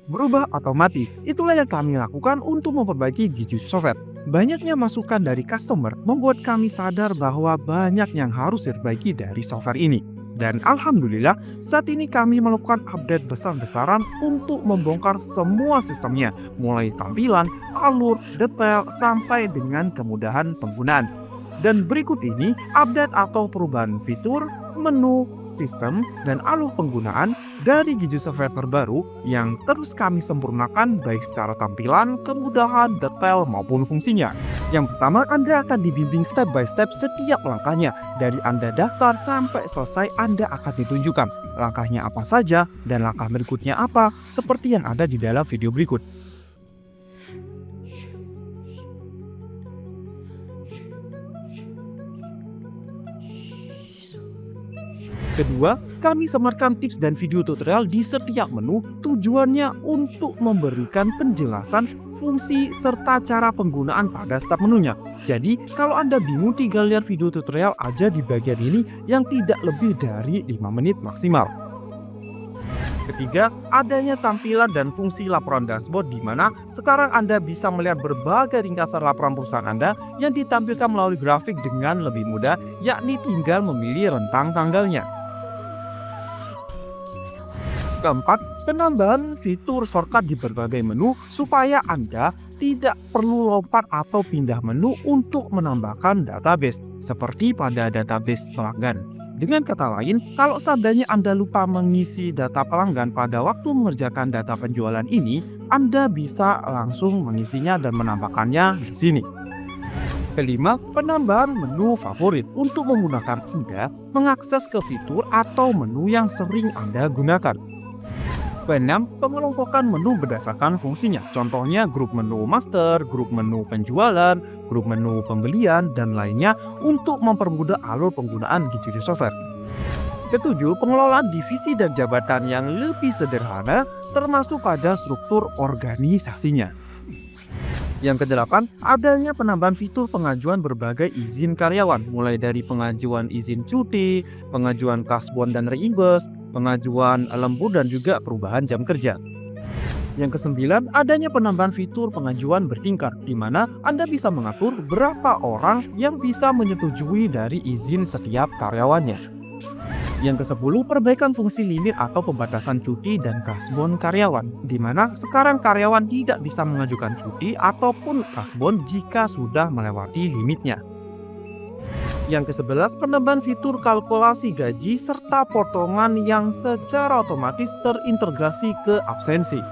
berubah atau mati. Itulah yang kami lakukan untuk memperbaiki Gigi Software. Banyaknya masukan dari customer membuat kami sadar bahwa banyak yang harus diperbaiki dari software ini. Dan alhamdulillah, saat ini kami melakukan update besar-besaran untuk membongkar semua sistemnya, mulai tampilan, alur, detail, sampai dengan kemudahan penggunaan. Dan berikut ini update atau perubahan fitur, menu, sistem, dan alur penggunaan dari Gigi Software terbaru yang terus kami sempurnakan baik secara tampilan, kemudahan, detail, maupun fungsinya. Yang pertama, Anda akan dibimbing step by step setiap langkahnya. Dari Anda daftar sampai selesai, Anda akan ditunjukkan langkahnya apa saja dan langkah berikutnya apa, seperti yang ada di dalam video berikut. Kedua, kami sematkan tips dan video tutorial di setiap menu, tujuannya untuk memberikan penjelasan, fungsi, serta cara penggunaan pada setiap menunya. Jadi, kalau Anda bingung tinggal lihat video tutorial aja di bagian ini yang tidak lebih dari 5 menit maksimal. Ketiga, adanya tampilan dan fungsi laporan dashboard di mana sekarang Anda bisa melihat berbagai ringkasan laporan perusahaan Anda yang ditampilkan melalui grafik dengan lebih mudah, yakni tinggal memilih rentang tanggalnya. Keempat, penambahan fitur shortcut di berbagai menu supaya Anda tidak perlu lompat atau pindah menu untuk menambahkan database, seperti pada database pelanggan. Dengan kata lain, kalau seandainya Anda lupa mengisi data pelanggan pada waktu mengerjakan data penjualan ini, Anda bisa langsung mengisinya dan menambahkannya di sini. Kelima, penambahan menu favorit untuk memudahkan Anda mengakses ke fitur atau menu yang sering Anda gunakan. Keenam, pengelompokan menu berdasarkan fungsinya. Contohnya grup menu master, grup menu penjualan, grup menu pembelian, dan lainnya untuk mempermudah alur penggunaan Gigi Software. Ketujuh, pengelolaan divisi dan jabatan yang lebih sederhana termasuk pada struktur organisasinya. Yang kedelapan, adanya penambahan fitur pengajuan berbagai izin karyawan, mulai dari pengajuan izin cuti, pengajuan kasbon dan reimburse, pengajuan lembur, dan juga perubahan jam kerja. Yang kesembilan, adanya penambahan fitur pengajuan bertingkat, di mana Anda bisa mengatur berapa orang yang bisa menyetujui dari izin setiap karyawannya. Yang ke-10, perbaikan fungsi limit atau pembatasan cuti dan kasbon karyawan, di mana sekarang karyawan tidak bisa mengajukan cuti ataupun kasbon jika sudah melewati limitnya. Yang ke-11, penambahan fitur kalkulasi gaji serta potongan yang secara otomatis terintegrasi ke absensi.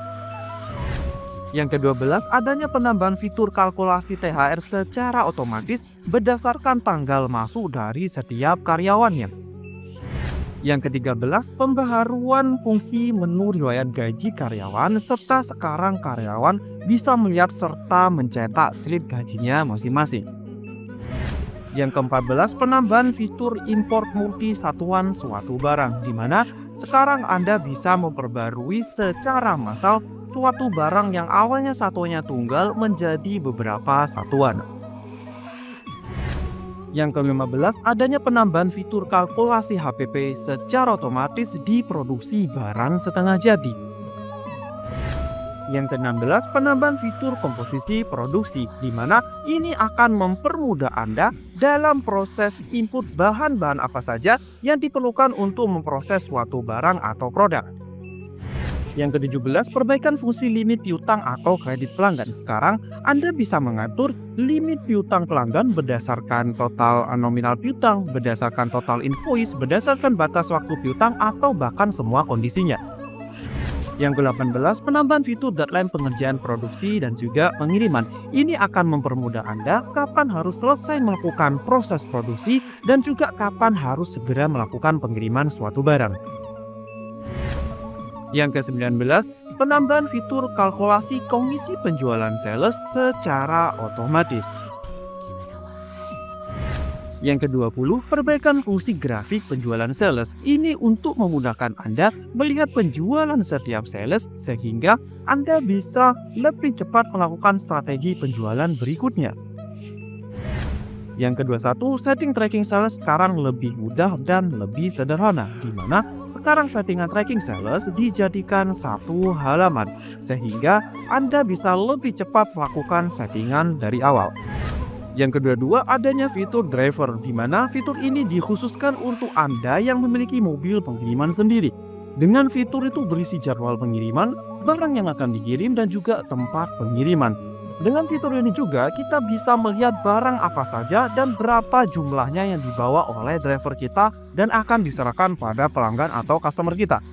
Yang ke-12, adanya penambahan fitur kalkulasi THR secara otomatis berdasarkan tanggal masuk dari setiap karyawannya. Yang ke-13, pembaharuan fungsi menu riwayat gaji karyawan serta sekarang karyawan bisa melihat serta mencetak slip gajinya masing-masing. Yang ke-14, penambahan fitur import multi satuan suatu barang, di mana sekarang Anda bisa memperbarui secara massal suatu barang yang awalnya satuannya tunggal menjadi beberapa satuan. Yang ke-15, adanya penambahan fitur kalkulasi HPP secara otomatis di produksi barang setengah jadi. Yang ke-16, penambahan fitur komposisi produksi, di mana ini akan mempermudah Anda dalam proses input bahan-bahan apa saja yang diperlukan untuk memproses suatu barang atau produk. Yang ke-17, perbaikan fungsi limit piutang atau kredit pelanggan. Sekarang Anda bisa mengatur limit piutang pelanggan berdasarkan total nominal piutang, berdasarkan total invoice, berdasarkan batas waktu piutang, atau bahkan semua kondisinya. Yang ke-18, penambahan fitur deadline pengerjaan produksi dan juga pengiriman. Ini akan mempermudah Anda kapan harus selesai melakukan proses produksi dan juga kapan harus segera melakukan pengiriman suatu barang. Yang ke-19, penambahan fitur kalkulasi komisi penjualan sales secara otomatis. Yang ke-20, perbaikan fungsi grafik penjualan sales. Ini untuk memudahkan Anda melihat penjualan setiap sales sehingga Anda bisa lebih cepat melakukan strategi penjualan berikutnya. Yang kedua setting tracking sales sekarang lebih mudah dan lebih sederhana, di mana sekarang settingan tracking sales dijadikan satu halaman, sehingga Anda bisa lebih cepat melakukan settingan dari awal. Yang kedua adanya fitur driver, di mana fitur ini dikhususkan untuk Anda yang memiliki mobil pengiriman sendiri. Dengan fitur itu berisi jadwal pengiriman, barang yang akan dikirim, dan juga tempat pengiriman. Dengan fitur ini juga kita bisa melihat barang apa saja dan berapa jumlahnya yang dibawa oleh driver kita dan akan diserahkan pada pelanggan atau customer kita.